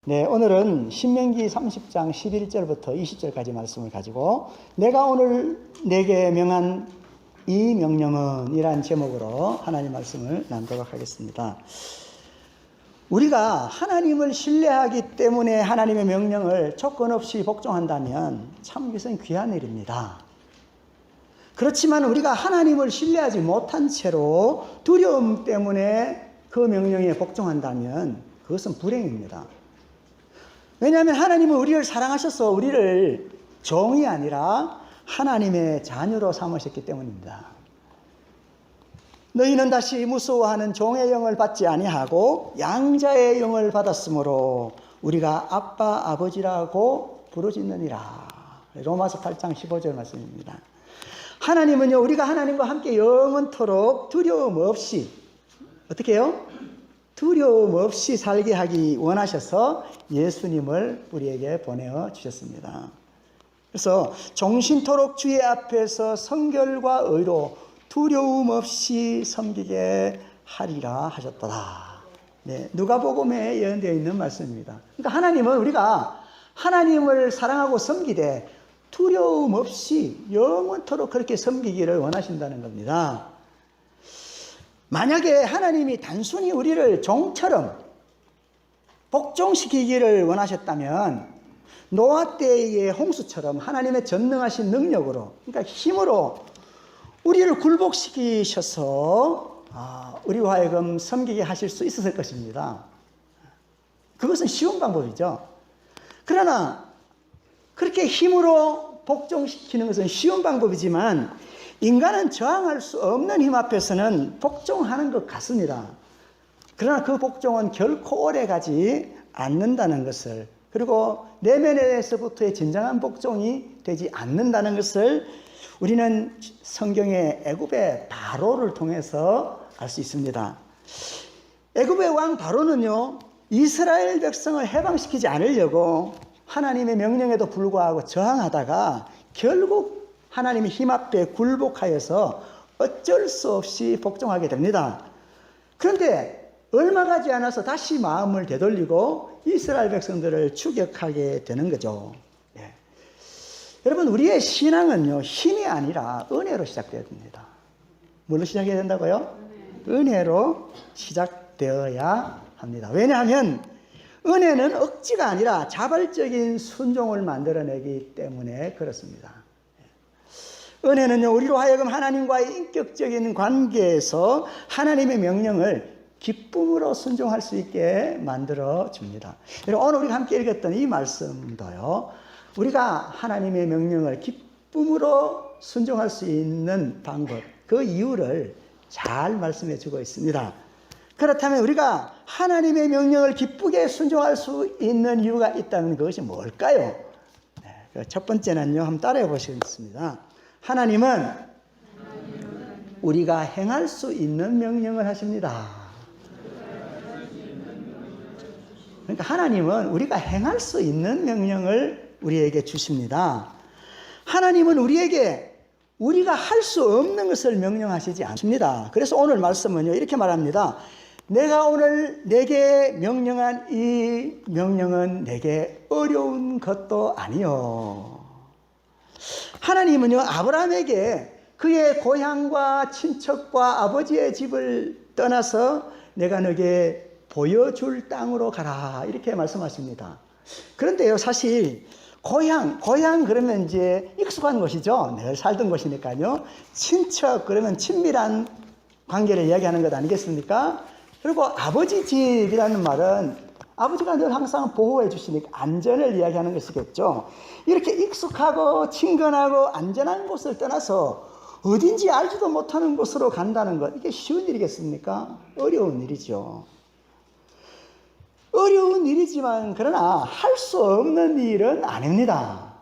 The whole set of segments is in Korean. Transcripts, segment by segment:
네, 오늘은 신명기 30장 11절부터 20절까지 말씀을 가지고 내가 오늘 내게 명한 이 명령은 이란 제목으로 하나님 말씀을 나누도록 하겠습니다. 우리가 하나님을 신뢰하기 때문에 하나님의 명령을 조건 없이 복종한다면 참 이것은 귀한 일입니다. 그렇지만 우리가 하나님을 신뢰하지 못한 채로 두려움 때문에 그 명령에 복종한다면 그것은 불행입니다. 왜냐하면 하나님은 우리를 사랑하셔서 우리를 종이 아니라 하나님의 자녀로 삼으셨기 때문입니다. 너희는 다시 무서워하는 종의 영을 받지 아니하고 양자의 영을 받았으므로 우리가 아빠 아버지라고 부르짖느니라. 로마서 8장 15절 말씀입니다. 하나님은요, 우리가 하나님과 함께 영원토록 두려움 없이 어떻게 해요? 두려움 없이 살게 하기 원하셔서 예수님을 우리에게 보내어 주셨습니다. 그래서 종신토록 주의 앞에서 성결과 의로 두려움 없이 섬기게 하리라 하셨더라. 네, 누가복음에 예언되어 있는 말씀입니다. 그러니까 하나님은 우리가 하나님을 사랑하고 섬기되 두려움 없이 영원토록 그렇게 섬기기를 원하신다는 겁니다. 만약에 하나님이 단순히 우리를 종처럼 복종시키기를 원하셨다면 노아 때의 홍수처럼 하나님의 전능하신 능력으로, 그러니까 힘으로 우리를 굴복시키셔서 우리와 하여금 섬기게 하실 수 있었을 것입니다. 그것은 쉬운 방법이죠. 그러나 그렇게 힘으로 복종시키는 것은 쉬운 방법이지만 인간은 저항할 수 없는 힘 앞에서는 복종하는 것 같습니다. 그러나 그 복종은 결코 오래가지 않는다는 것을, 그리고 내면에서부터의 진정한 복종이 되지 않는다는 것을 우리는 성경의 애굽의 바로를 통해서 알 수 있습니다. 애굽의 왕 바로는요, 이스라엘 백성을 해방시키지 않으려고 하나님의 명령에도 불구하고 저항하다가 결국 하나님의 힘 앞에 굴복하여서 어쩔 수 없이 복종하게 됩니다. 그런데 얼마 가지 않아서 다시 마음을 되돌리고 이스라엘 백성들을 추격하게 되는 거죠. 네. 여러분, 우리의 신앙은요, 힘이 아니라 은혜로 시작되어야 됩니다. 뭘로 시작해야 된다고요? 은혜로 시작되어야 합니다. 왜냐하면 은혜는 억지가 아니라 자발적인 순종을 만들어내기 때문에 그렇습니다. 은혜는요, 우리로 하여금 하나님과의 인격적인 관계에서 하나님의 명령을 기쁨으로 순종할 수 있게 만들어 줍니다. 오늘 우리가 함께 읽었던 이 말씀도요, 우리가 하나님의 명령을 기쁨으로 순종할 수 있는 방법, 그 이유를 잘 말씀해 주고 있습니다. 그렇다면 우리가 하나님의 명령을 기쁘게 순종할 수 있는 이유가 있다면 그것이 뭘까요? 네, 첫 번째는요, 한번 따라해 보시겠습니다. 하나님은 우리가 행할 수 있는 명령을 하십니다. 그러니까 하나님은 우리가 행할 수 있는 명령을 우리에게 주십니다. 하나님은 우리에게 우리가 할 수 없는 것을 명령하시지 않습니다. 그래서 오늘 말씀은요, 이렇게 말합니다. 내가 오늘 내게 명령한 이 명령은 내게 어려운 것도 아니요. 하나님은요, 아브라함에게 그의 고향과 친척과 아버지의 집을 떠나서 내가 너에게 보여줄 땅으로 가라, 이렇게 말씀하십니다. 그런데요, 사실 고향 그러면 이제 익숙한 곳이죠. 늘 살던 곳이니까요. 친척 그러면 친밀한 관계를 이야기하는 것 아니겠습니까? 그리고 아버지 집이라는 말은 아버지가 늘 항상 보호해 주시니까 안전을 이야기하는 것이겠죠. 이렇게 익숙하고 친근하고 안전한 곳을 떠나서 어딘지 알지도 못하는 곳으로 간다는 것, 이게 쉬운 일이겠습니까? 어려운 일이죠. 어려운 일이지만 그러나 할 수 없는 일은 아닙니다.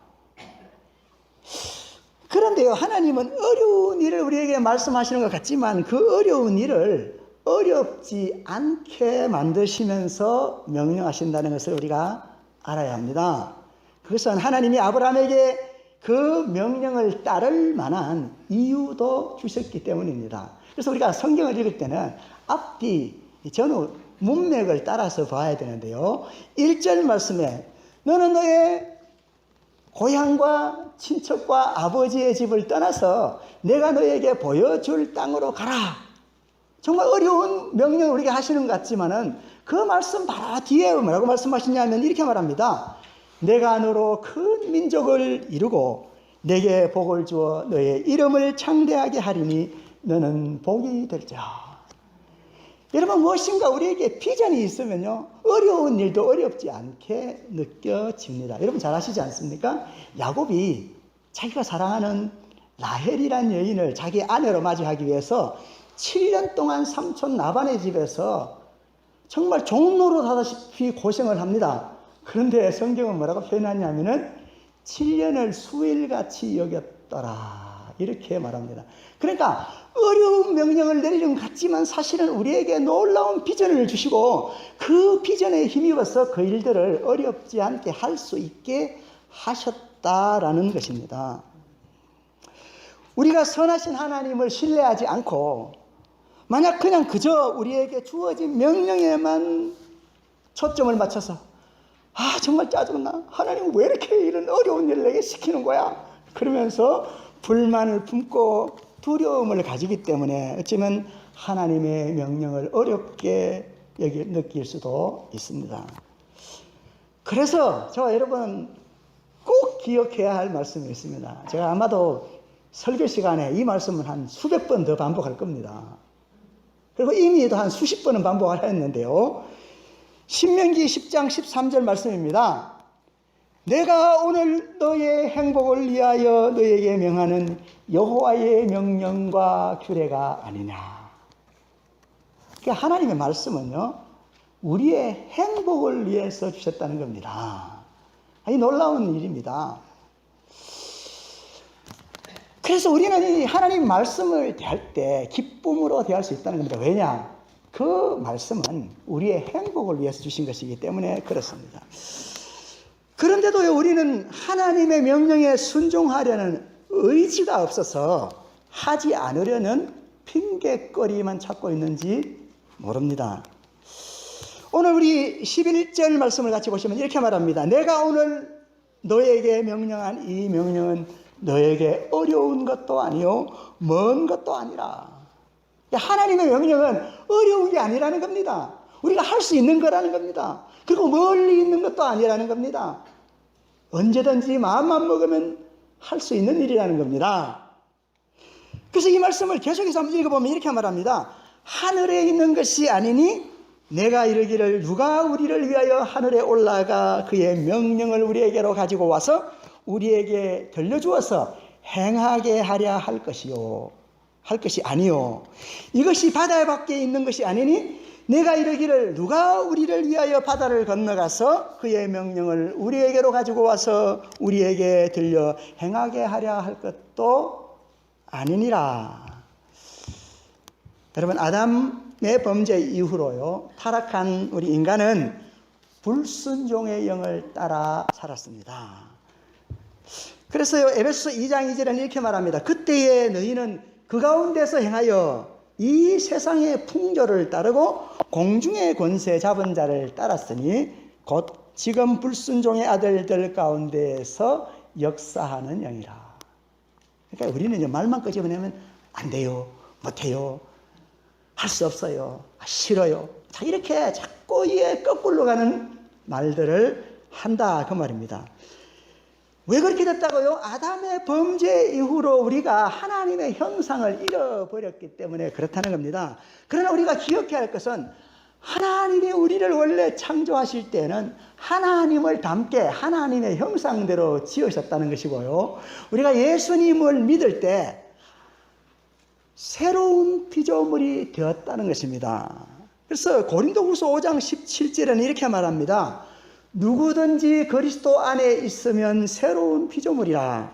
그런데요, 하나님은 어려운 일을 우리에게 말씀하시는 것 같지만 그 어려운 일을 어렵지 않게 만드시면서 명령하신다는 것을 우리가 알아야 합니다. 그것은 하나님이 아브라함에게 그 명령을 따를 만한 이유도 주셨기 때문입니다. 그래서 우리가 성경을 읽을 때는 앞뒤, 전후 문맥을 따라서 봐야 되는데요. 1절 말씀에 너는 너의 고향과 친척과 아버지의 집을 떠나서 내가 너에게 보여줄 땅으로 가라. 정말 어려운 명령을 우리가 하시는 것 같지만은 그 말씀 바로 뒤에 뭐라고 말씀하시냐면 이렇게 말합니다. 내가 너로 큰 민족을 이루고 내게 복을 주어 너의 이름을 창대하게 하리니 너는 복이 될자. 여러분, 무엇인가 우리에게 비전이 있으면요, 어려운 일도 어렵지 않게 느껴집니다. 여러분 잘 아시지 않습니까? 야곱이 자기가 사랑하는 라헬이란 여인을 자기 아내로 맞이하기 위해서 7년 동안 삼촌 라반의 집에서 정말 종노릇 하다시피 고생을 합니다. 그런데 성경은 뭐라고 표현하냐면은 7년을 수일같이 여겼더라, 이렇게 말합니다. 그러니까 어려운 명령을 내리는 것 같지만 사실은 우리에게 놀라운 비전을 주시고 그 비전에 힘입어서 그 일들을 어렵지 않게 할 수 있게 하셨다라는 것입니다. 우리가 선하신 하나님을 신뢰하지 않고 만약 그냥 그저 우리에게 주어진 명령에만 초점을 맞춰서 정말 짜증나, 하나님 왜 이렇게 이런 어려운 일을 내게 시키는 거야, 그러면서 불만을 품고 두려움을 가지기 때문에 어쩌면 하나님의 명령을 어렵게 느낄 수도 있습니다. 그래서 저와 여러분 꼭 기억해야 할 말씀이 있습니다. 제가 아마도 설교 시간에 이 말씀을 한 수백 번 더 반복할 겁니다. 그리고 이미도 한 수십 번은 반복을 했는데요. 신명기 10장 13절 말씀입니다. 내가 오늘 너의 행복을 위하여 너에게 명하는 여호와의 명령과 규례가 아니냐. 그러니까 하나님의 말씀은요, 우리의 행복을 위해서 주셨다는 겁니다. 이 놀라운 일입니다. 그래서 우리는 이 하나님 말씀을 대할 때 기쁨으로 대할 수 있다는 겁니다. 왜냐? 그 말씀은 우리의 행복을 위해서 주신 것이기 때문에 그렇습니다. 그런데도 우리는 하나님의 명령에 순종하려는 의지가 없어서 하지 않으려는 핑계거리만 찾고 있는지 모릅니다. 오늘 우리 11절 말씀을 같이 보시면 이렇게 말합니다. 내가 오늘 너에게 명령한 이 명령은 너에게 어려운 것도 아니요 먼 것도 아니라. 하나님의 명령은 어려운 게 아니라는 겁니다. 우리가 할 수 있는 거라는 겁니다. 그리고 멀리 있는 것도 아니라는 겁니다. 언제든지 마음만 먹으면 할 수 있는 일이라는 겁니다. 그래서 이 말씀을 계속해서 한번 읽어보면 이렇게 말합니다. 하늘에 있는 것이 아니니 내가 이르기를 누가 우리를 위하여 하늘에 올라가 그의 명령을 우리에게로 가지고 와서 우리에게 들려주어서 행하게 하랴 할 것이 아니요 이것이 바다 밖에 있는 것이 아니니 내가 이르기를 누가 우리를 위하여 바다를 건너가서 그의 명령을 우리에게로 가지고 와서 우리에게 들려 행하게 하랴 할 것도 아니니라. 여러분, 아담의 범죄 이후로요, 타락한 우리 인간은 불순종의 영을 따라 살았습니다. 그래서요, 에베소서 2장 2절은 이렇게 말합니다. 그때에 너희는 그 가운데서 행하여 이 세상의 풍조를 따르고 공중의 권세 잡은 자를 따랐으니 곧 지금 불순종의 아들들 가운데에서 역사하는 영이라. 그러니까 우리는 이제 말만 끄집어내면 안 돼요, 못해요, 할 수 없어요, 싫어요, 이렇게 자꾸 거꾸로 가는 말들을 한다, 그 말입니다. 왜 그렇게 됐다고요? 아담의 범죄 이후로 우리가 하나님의 형상을 잃어버렸기 때문에 그렇다는 겁니다. 그러나 우리가 기억해야 할 것은 하나님이 우리를 원래 창조하실 때는 하나님을 닮게 하나님의 형상대로 지으셨다는 것이고요, 우리가 예수님을 믿을 때 새로운 피조물이 되었다는 것입니다. 그래서 고린도후서 5장 17절에는 이렇게 말합니다. 누구든지 그리스도 안에 있으면 새로운 피조물이라.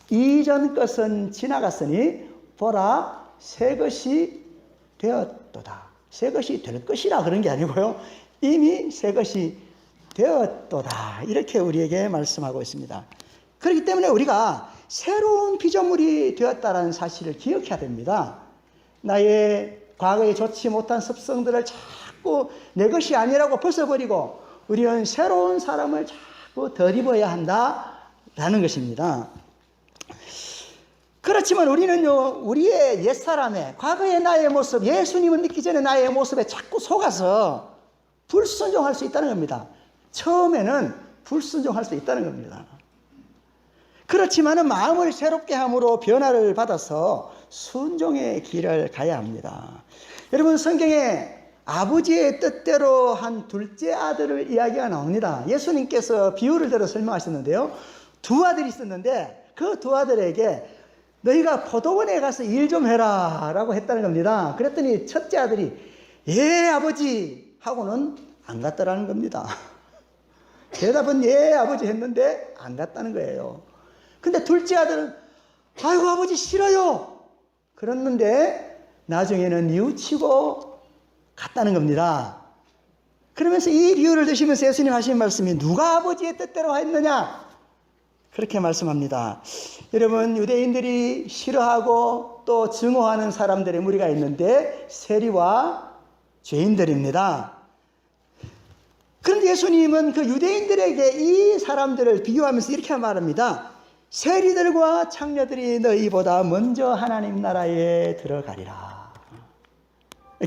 이전 것은 지나갔으니 보라 새 것이 되었도다. 새 것이 될 것이라 그런 게 아니고요, 이미 새 것이 되었도다, 이렇게 우리에게 말씀하고 있습니다. 그렇기 때문에 우리가 새로운 피조물이 되었다는 사실을 기억해야 됩니다. 나의 과거에 좋지 못한 습성들을 자꾸 자꾸 내 것이 아니라고 벗어버리고 우리는 새로운 사람을 자꾸 덧입어야 한다라는 것입니다. 그렇지만 우리는요, 우리의 옛사람의 과거의 나의 모습, 예수님을 믿기 전에 나의 모습에 자꾸 속아서 불순종할 수 있다는 겁니다. 처음에는 불순종할 수 있다는 겁니다. 그렇지만은 마음을 새롭게 함으로 변화를 받아서 순종의 길을 가야 합니다. 여러분, 성경에 아버지의 뜻대로 한 둘째 아들을 이야기가 나옵니다. 예수님께서 비유를 들어 설명하셨는데요. 두 아들이 있었는데 그 두 아들에게 너희가 포도원에 가서 일 좀 해라 라고 했다는 겁니다. 그랬더니 첫째 아들이 예 아버지 하고는 안 갔다라는 겁니다. 대답은 예 아버지 했는데 안 갔다는 거예요. 근데 둘째 아들은 아이고 아버지 싫어요 그랬는데 나중에는 뉘우치고 갔다는 겁니다. 그러면서 이 비유를 드시면서 예수님 하신 말씀이 누가 아버지의 뜻대로 했느냐 그렇게 말씀합니다. 여러분, 유대인들이 싫어하고 또 증오하는 사람들의 무리가 있는데 세리와 죄인들입니다. 그런데 예수님은 그 유대인들에게 이 사람들을 비유하면서 이렇게 말합니다. 세리들과 창녀들이 너희보다 먼저 하나님 나라에 들어가리라.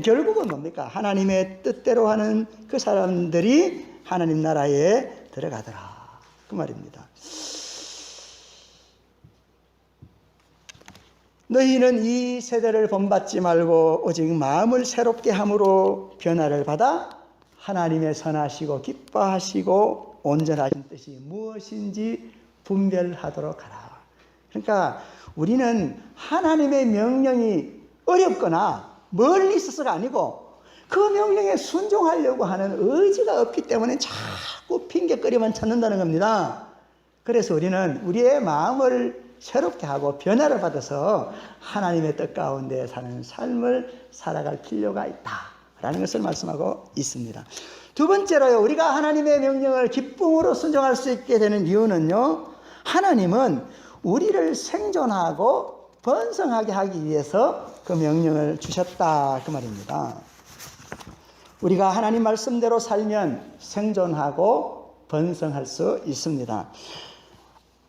결국은 뭡니까? 하나님의 뜻대로 하는 그 사람들이 하나님 나라에 들어가더라. 그 말입니다. 너희는 이 세대를 본받지 말고 오직 마음을 새롭게 함으로 변화를 받아 하나님의 선하시고 기뻐하시고 온전하신 뜻이 무엇인지 분별하도록 하라. 그러니까 우리는 하나님의 명령이 어렵거나 멀리 있어서가 아니고 그 명령에 순종하려고 하는 의지가 없기 때문에 자꾸 핑계거리만 찾는다는 겁니다. 그래서 우리는 우리의 마음을 새롭게 하고 변화를 받아서 하나님의 뜻 가운데 사는 삶을 살아갈 필요가 있다라는 것을 말씀하고 있습니다. 두 번째로요, 우리가 하나님의 명령을 기쁨으로 순종할 수 있게 되는 이유는요, 하나님은 우리를 생존하고 번성하게 하기 위해서 그 명령을 주셨다 그 말입니다. 우리가 하나님 말씀대로 살면 생존하고 번성할 수 있습니다.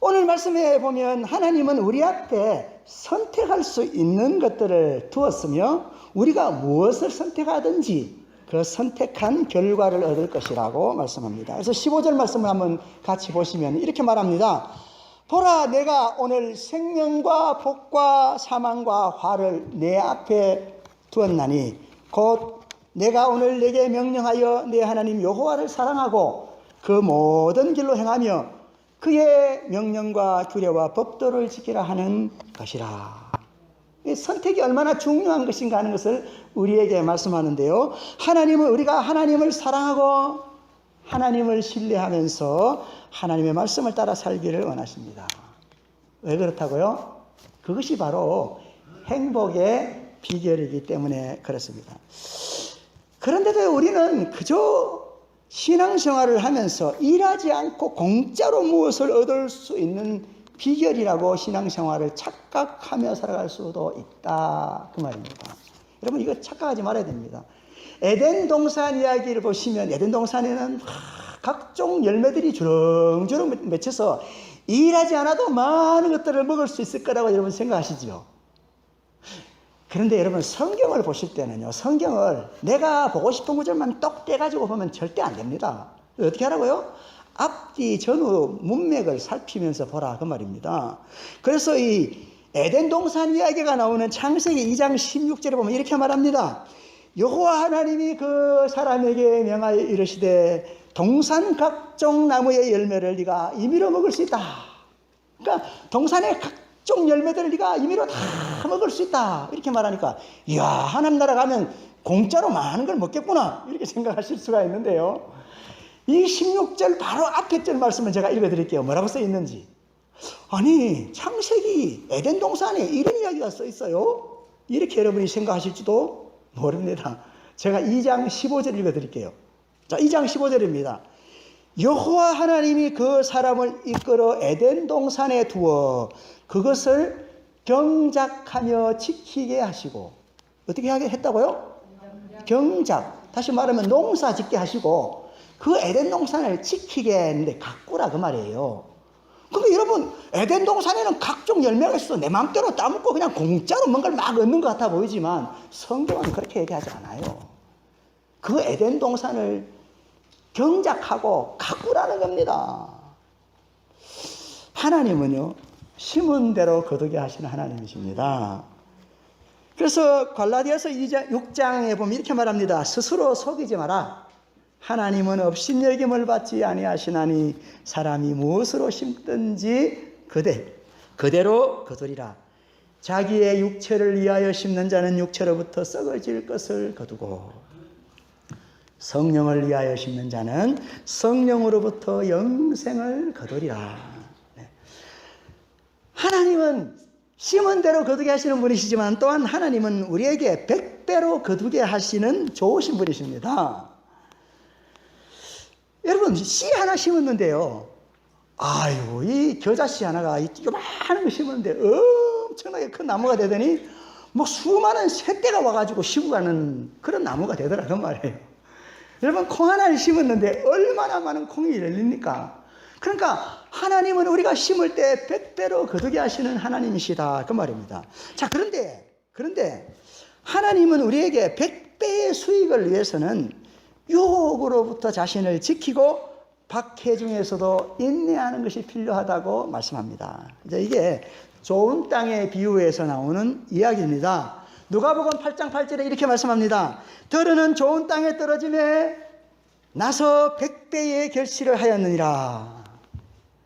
오늘 말씀에 보면 하나님은 우리 앞에 선택할 수 있는 것들을 두었으며 우리가 무엇을 선택하든지 그 선택한 결과를 얻을 것이라고 말씀합니다. 그래서 15절 말씀을 한번 같이 보시면 이렇게 말합니다. 보라, 내가 오늘 생명과 복과 사망과 화를 내 앞에 두었나니 곧 내가 오늘 내게 명령하여 내 하나님 여호와를 사랑하고 그 모든 길로 행하며 그의 명령과 규례와 법도를 지키라 하는 것이라. 선택이 얼마나 중요한 것인가 하는 것을 우리에게 말씀하는데요. 하나님은 우리가 하나님을 사랑하고 하나님을 신뢰하면서 하나님의 말씀을 따라 살기를 원하십니다. 왜 그렇다고요? 그것이 바로 행복의 비결이기 때문에 그렇습니다. 그런데도 우리는 그저 신앙생활을 하면서 일하지 않고 공짜로 무엇을 얻을 수 있는 비결이라고 신앙생활을 착각하며 살아갈 수도 있다 그 말입니다. 여러분, 이거 착각하지 말아야 됩니다. 에덴 동산 이야기를 보시면 에덴 동산에는 각종 열매들이 주렁주렁 맺혀서 일하지 않아도 많은 것들을 먹을 수 있을 거라고 여러분 생각하시죠? 그런데 여러분, 성경을 보실 때는요, 성경을 내가 보고 싶은 구절만 똑 떼가지고 보면 절대 안 됩니다. 어떻게 하라고요? 앞뒤 전후 문맥을 살피면서 보라 그 말입니다. 그래서 이 에덴 동산 이야기가 나오는 창세기 2장 16절에 보면 이렇게 말합니다. 여호와 하나님이 그 사람에게 명하여 이르시되 동산 각종 나무의 열매를 네가 임의로 먹을 수 있다. 그러니까 동산의 각종 열매들을 네가 임의로 다 먹을 수 있다 이렇게 말하니까 이야, 하나님 나라 가면 공짜로 많은 걸 먹겠구나 이렇게 생각하실 수가 있는데요, 이 16절 바로 앞에 절 말씀을 제가 읽어드릴게요. 뭐라고 써 있는지. 아니, 창세기 에덴 동산에 이런 이야기가 써 있어요? 이렇게 여러분이 생각하실지도 모릅니다. 제가 2장 15절 읽어드릴게요. 자, 2장 15절입니다. 여호와 하나님이 그 사람을 이끌어 에덴 동산에 두어 그것을 경작하며 지키게 하시고, 어떻게 하게 했다고요? 경작. 다시 말하면 농사 짓게 하시고 그 에덴 동산을 지키게 했는데 가꾸라 그 말이에요. 그러니까 여러분 에덴 동산에는 각종 열매가 있어. 내 마음대로 따먹고 그냥 공짜로 뭔가를 막 얻는 것 같아 보이지만 성경은 그렇게 얘기하지 않아요. 그 에덴 동산을 경작하고 가꾸라는 겁니다. 하나님은요 심은 대로 거두게 하시는 하나님이십니다. 그래서 갈라디아서 6장에 보면 이렇게 말합니다. 스스로 속이지 마라. 하나님은 업신여김을 받지 아니하시나니 사람이 무엇으로 심든지 그대로 거두리라. 자기의 육체를 위하여 심는 자는 육체로부터 썩어질 것을 거두고 성령을 위하여 심는 자는 성령으로부터 영생을 거두리라. 하나님은 심은 대로 거두게 하시는 분이시지만 또한 하나님은 우리에게 100배로 거두게 하시는 좋으신 분이십니다. 여러분 씨 하나 심었는데요, 아유 이 겨자씨 하나가 요만한 거 심었는데 엄청나게 큰 나무가 되더니 뭐 수많은 새떼가 와가지고 시고 가는 그런 나무가 되더라는 말이에요. 여러분 콩 하나를 심었는데 얼마나 많은 콩이 열립니까? 그러니까 하나님은 우리가 심을 때 100배로 거두게 하시는 하나님이시다 그 말입니다. 자 그런데 하나님은 우리에게 100배의 수익을 위해서는 유혹으로부터 자신을 지키고 박해 중에서도 인내하는 것이 필요하다고 말씀합니다. 이제 이게 좋은 땅의 비유에서 나오는 이야기입니다. 누가복음 8장 8절에 이렇게 말씀합니다. 들으는 좋은 땅에 떨어짐에 나서 100배의 결실을 하였느니라.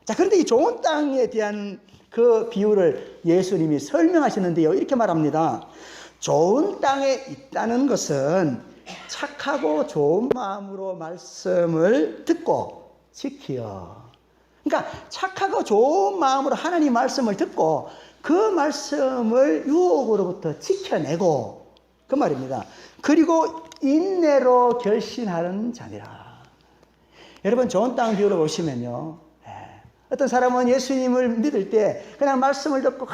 자, 그런데 이 좋은 땅에 대한 그 비유를 예수님이 설명하시는데요, 이렇게 말합니다. 좋은 땅에 있다는 것은 착하고 좋은 마음으로 말씀을 듣고 지키어. 그러니까 착하고 좋은 마음으로 하나님 말씀을 듣고 그 말씀을 유혹으로부터 지켜내고 그 말입니다. 그리고 인내로 결신하는 자니라. 여러분 좋은 땅 비유를 보시면요, 어떤 사람은 예수님을 믿을 때 그냥 말씀을 듣고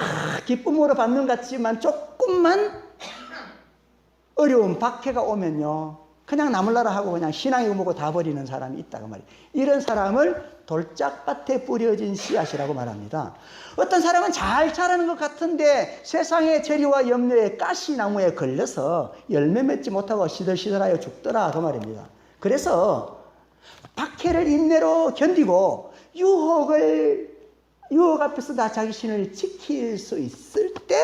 기쁨으로 받는 것 같지만 조금만 어려운 박해가 오면요 그냥 나물라라 하고 그냥 신앙이 뭐고 다 버리는 사람이 있다고 말이에요. 이런 사람을 돌짝밭에 뿌려진 씨앗이라고 말합니다. 어떤 사람은 잘 자라는 것 같은데 세상의 재리와 염려에 가시나무에 걸려서 열매 맺지 못하고 시들시들하여 죽더라 그 말입니다. 그래서 박해를 인내로 견디고 유혹 앞에서 나 자신을 지킬 수 있을 때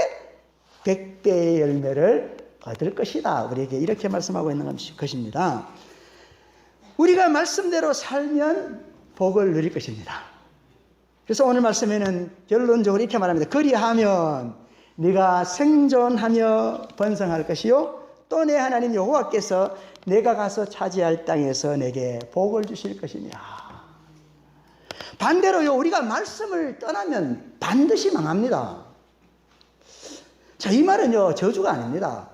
100배의 열매를 얻을 것이다. 우리에게 이렇게 말씀하고 있는 것입니다. 우리가 말씀대로 살면 복을 누릴 것입니다. 그래서 오늘 말씀에는 결론적으로 이렇게 말합니다. 그리하면 네가 생존하며 번성할 것이요 또 내 하나님 여호와께서 내가 가서 차지할 땅에서 내게 복을 주실 것이니라. 반대로요, 우리가 말씀을 떠나면 반드시 망합니다. 자, 이 말은요 저주가 아닙니다.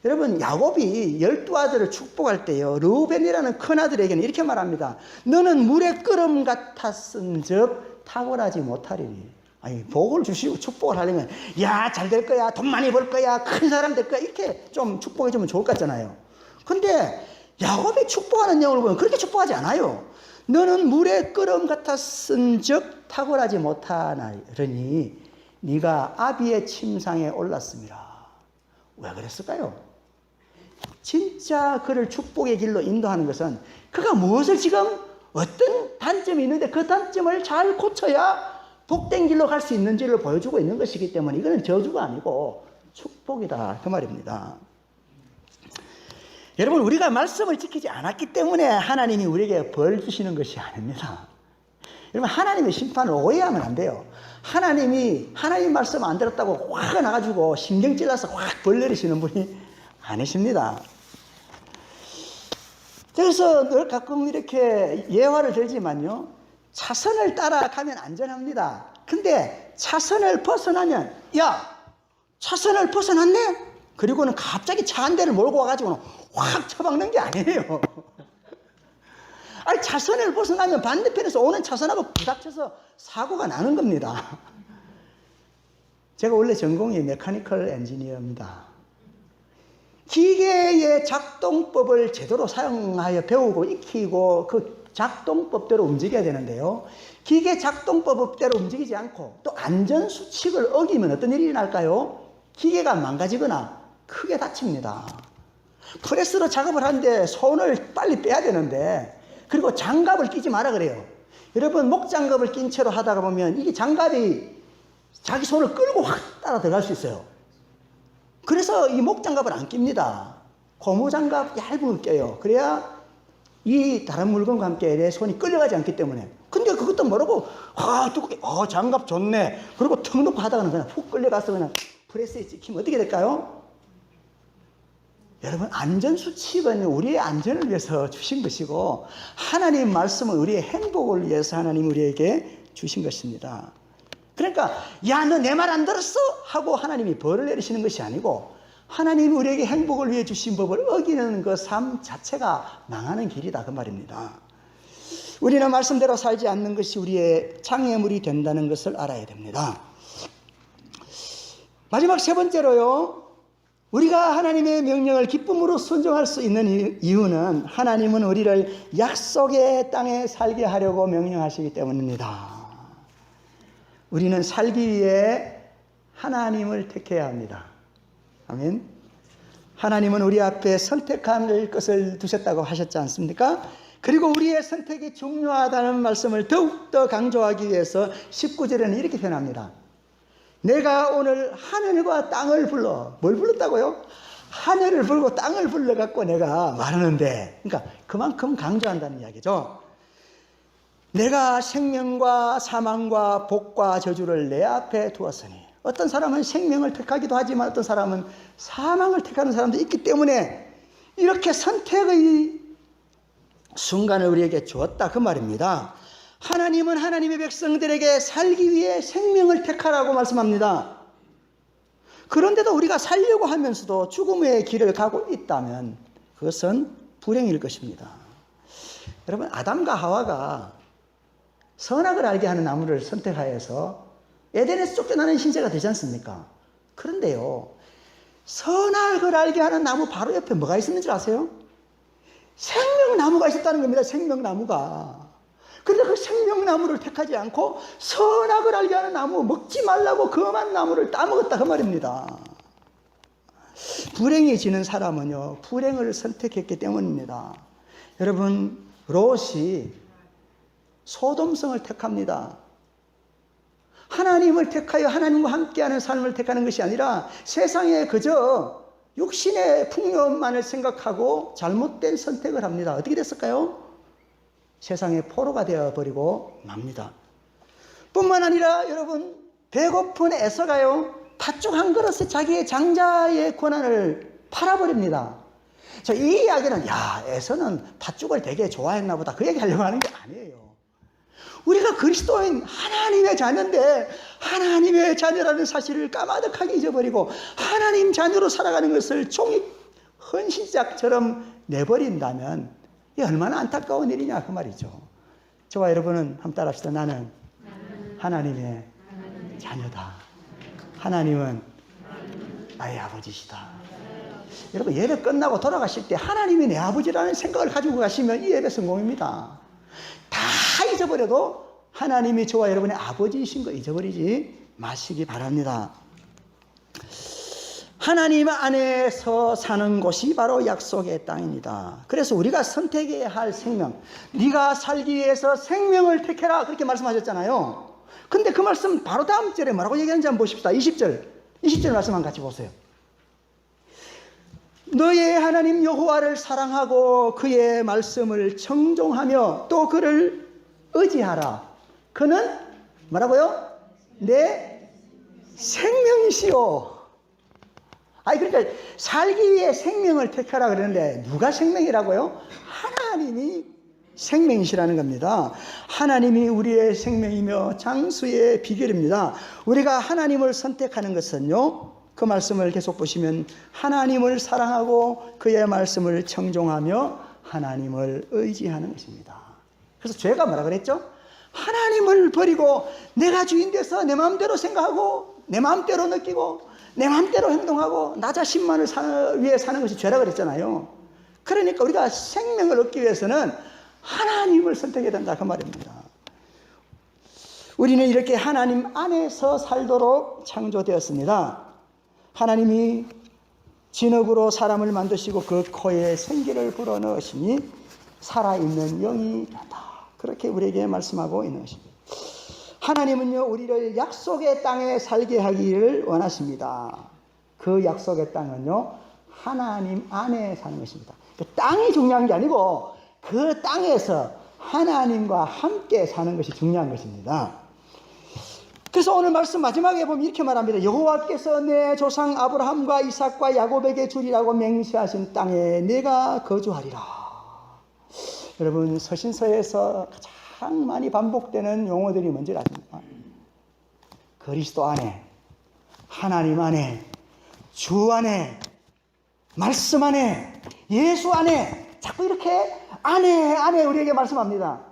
여러분 야곱이 12아들을 축복할 때요 르우벤이라는 큰아들에게는 이렇게 말합니다. 너는 물의 끓음 같았은즉 탁월하지 못하리니. 아니 복을 주시고 축복을 하려면 야 잘 될 거야, 돈 많이 벌 거야, 큰 사람 될 거야 이렇게 좀 축복해 주면 좋을 것 같잖아요. 근데 야곱이 축복하는 내용을 보면 그렇게 축복하지 않아요. 너는 물의 끓음 같았은즉 탁월하지 못하나니 네가 아비의 침상에 올랐습니다. 왜 그랬을까요? 진짜 그를 축복의 길로 인도하는 것은 그가 무엇을 지금 어떤 단점이 있는데 그 단점을 잘 고쳐야 복된 길로 갈 수 있는지를 보여주고 있는 것이기 때문에 이거는 저주가 아니고 축복이다 그 말입니다. 여러분 우리가 말씀을 지키지 않았기 때문에 하나님이 우리에게 벌 주시는 것이 아닙니다. 여러분 하나님의 심판을 오해하면 안 돼요. 하나님이 하나님 말씀 안 들었다고 화가 나가지고 신경 찔러서 확 벌 내리시는 분이 아니십니다. 그래서 늘 가끔 이렇게 예화를 들지만요, 차선을 따라가면 안전합니다. 근데 차선을 벗어나면 야 차선을 벗어났네? 그리고는 갑자기 차 한 대를 몰고 와가지고는 확 쳐박는 게 아니에요. 아니 차선을 벗어나면 반대편에서 오는 차선하고 부닥쳐서 사고가 나는 겁니다. 제가 원래 전공이 메카니컬 엔지니어입니다. 기계의 작동법을 제대로 사용하여 배우고 익히고 그 작동법대로 움직여야 되는데요. 기계 작동법대로 움직이지 않고 또 안전수칙을 어기면 어떤 일이 날까요? 기계가 망가지거나 크게 다칩니다. 프레스로 작업을 하는데 손을 빨리 빼야 되는데, 그리고 장갑을 끼지 마라 그래요. 여러분, 목장갑을 낀 채로 하다가 보면 이게 장갑이 자기 손을 끌고 확 따라 들어갈 수 있어요. 그래서 이 목장갑을 안 낍니다. 고무장갑 얇은 걸 껴요. 그래야 이 다른 물건과 함께 내 손이 끌려가지 않기 때문에. 근데 그것도 모르고 두껍게 장갑 좋네 그리고 턱 놓고 하다가는 그냥 훅 끌려가서 그냥 프레스에 찍히면 어떻게 될까요? 여러분, 안전수칙은 우리의 안전을 위해서 주신 것이고 하나님 말씀은 우리의 행복을 위해서 하나님 우리에게 주신 것입니다. 그러니까 야, 너 내 말 안 들었어? 하고 하나님이 벌을 내리시는 것이 아니고 하나님이 우리에게 행복을 위해 주신 법을 어기는 그 삶 자체가 망하는 길이다, 그 말입니다. 우리는 말씀대로 살지 않는 것이 우리의 장애물이 된다는 것을 알아야 됩니다. 마지막 세 번째로요, 우리가 하나님의 명령을 기쁨으로 순종할 수 있는 이유는 하나님은 우리를 약속의 땅에 살게 하려고 명령하시기 때문입니다. 우리는 살기 위해 하나님을 택해야 합니다. 아멘. 하나님은 우리 앞에 선택할 것을 두셨다고 하셨지 않습니까? 그리고 우리의 선택이 중요하다는 말씀을 더욱더 강조하기 위해서 19절에는 이렇게 표현합니다. 내가 오늘 하늘과 땅을 불러. 뭘 불렀다고요? 하늘을 불고 땅을 불러갖고 내가 말하는데, 그러니까 그만큼 강조한다는 이야기죠. 내가 생명과 사망과 복과 저주를 내 앞에 두었으니, 어떤 사람은 생명을 택하기도 하지만 어떤 사람은 사망을 택하는 사람도 있기 때문에 이렇게 선택의 순간을 우리에게 주었다, 그 말입니다. 하나님은 하나님의 백성들에게 살기 위해 생명을 택하라고 말씀합니다. 그런데도 우리가 살려고 하면서도 죽음의 길을 가고 있다면 그것은 불행일 것입니다. 여러분, 아담과 하와가 선악을 알게 하는 나무를 선택하여서 에덴에서 쫓겨나는 신세가 되지 않습니까? 그런데요, 선악을 알게 하는 나무 바로 옆에 뭐가 있었는 줄 아세요? 생명나무가 있었다는 겁니다. 생명나무가. 그런데 그 생명나무를 택하지 않고 선악을 알게 하는 나무, 먹지 말라고 금한 나무를 따먹었다, 그 말입니다. 불행해지는 사람은요, 불행을 선택했기 때문입니다. 여러분, 롯이 소돔성을 택합니다. 하나님을 택하여 하나님과 함께하는 삶을 택하는 것이 아니라 세상에 그저 육신의 풍요만을 생각하고 잘못된 선택을 합니다. 어떻게 됐을까요? 세상의 포로가 되어버리고 맙니다. 뿐만 아니라 여러분, 배고픈 에서가요, 팥죽 한 그릇에 자기의 장자의 권한을 팔아버립니다. 이 이야기는 에서는 팥죽을 되게 좋아했나 보다, 그 얘기 하려고 하는 게 아니에요. 우리가 그리스도인 하나님의 자녀인데 하나님의 자녀라는 사실을 까마득하게 잊어버리고 하나님 자녀로 살아가는 것을 종이 헌신짝처럼 내버린다면 이게 얼마나 안타까운 일이냐, 그 말이죠. 저와 여러분은 한번 따라합시다. 나는 하나님의 자녀다. 하나님은 나의 아버지시다. 여러분, 예배 끝나고 돌아가실 때 하나님이 내 아버지라는 생각을 가지고 가시면 이 예배 성공입니다. 다 잊어버려도 하나님이 저와 여러분의 아버지이신 거 잊어버리지 마시기 바랍니다. 하나님 안에서 사는 곳이 바로 약속의 땅입니다. 그래서 우리가 선택해야 할 생명, 네가 살기 위해서 생명을 택해라, 그렇게 말씀하셨잖아요. 근데 그 말씀 바로 다음 절에 뭐라고 얘기하는지 한번 보십시다. 20절 말씀 한번 같이 보세요. 너의 하나님 여호와를 사랑하고 그의 말씀을 청종하며 또 그를 의지하라. 그는 뭐라고요? 내 생명이시오. 그러니까 살기 위해 생명을 택하라 그러는데 누가 생명이라고요? 하나님이 생명이시라는 겁니다. 하나님이 우리의 생명이며 장수의 비결입니다. 우리가 하나님을 선택하는 것은요, 그 말씀을 계속 보시면 하나님을 사랑하고 그의 말씀을 청종하며 하나님을 의지하는 것입니다. 그래서 죄가 뭐라 그랬죠? 하나님을 버리고 내가 주인 돼서 내 마음대로 생각하고 내 마음대로 느끼고 내 마음대로 행동하고 나 자신만을 위해 사는 것이 죄라 그랬잖아요. 그러니까 우리가 생명을 얻기 위해서는 하나님을 선택해야 된다 그 말입니다. 우리는 이렇게 하나님 안에서 살도록 창조되었습니다. 하나님이 진흙으로 사람을 만드시고 그 코에 생기를 불어넣으시니 살아있는 영이 된다. 그렇게 우리에게 말씀하고 있는 것입니다. 하나님은요, 우리를 약속의 땅에 살게 하기를 원하십니다. 그 약속의 땅은요, 하나님 안에 사는 것입니다. 그 땅이 중요한 게 아니고 그 땅에서 하나님과 함께 사는 것이 중요한 것입니다. 그래서 오늘 말씀 마지막에 보면 이렇게 말합니다. 여호와께서 내 조상 아브라함과 이삭과 야곱에게 주리라고 맹세하신 땅에 내가 거주하리라. 여러분, 서신서에서 가장 많이 반복되는 용어들이 뭔지 아십니까? 그리스도 안에, 하나님 안에, 주 안에, 말씀 안에, 예수 안에, 자꾸 이렇게 안에 우리에게 말씀합니다.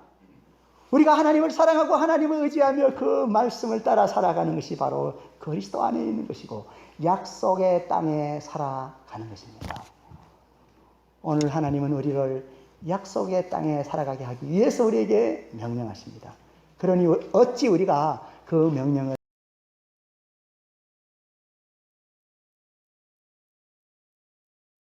우리가 하나님을 사랑하고 하나님을 의지하며 그 말씀을 따라 살아가는 것이 바로 그리스도 안에 있는 것이고 약속의 땅에 살아가는 것입니다. 오늘 하나님은 우리를 약속의 땅에 살아가게 하기 위해서 우리에게 명령하십니다. 그러니 어찌 우리가 그 명령을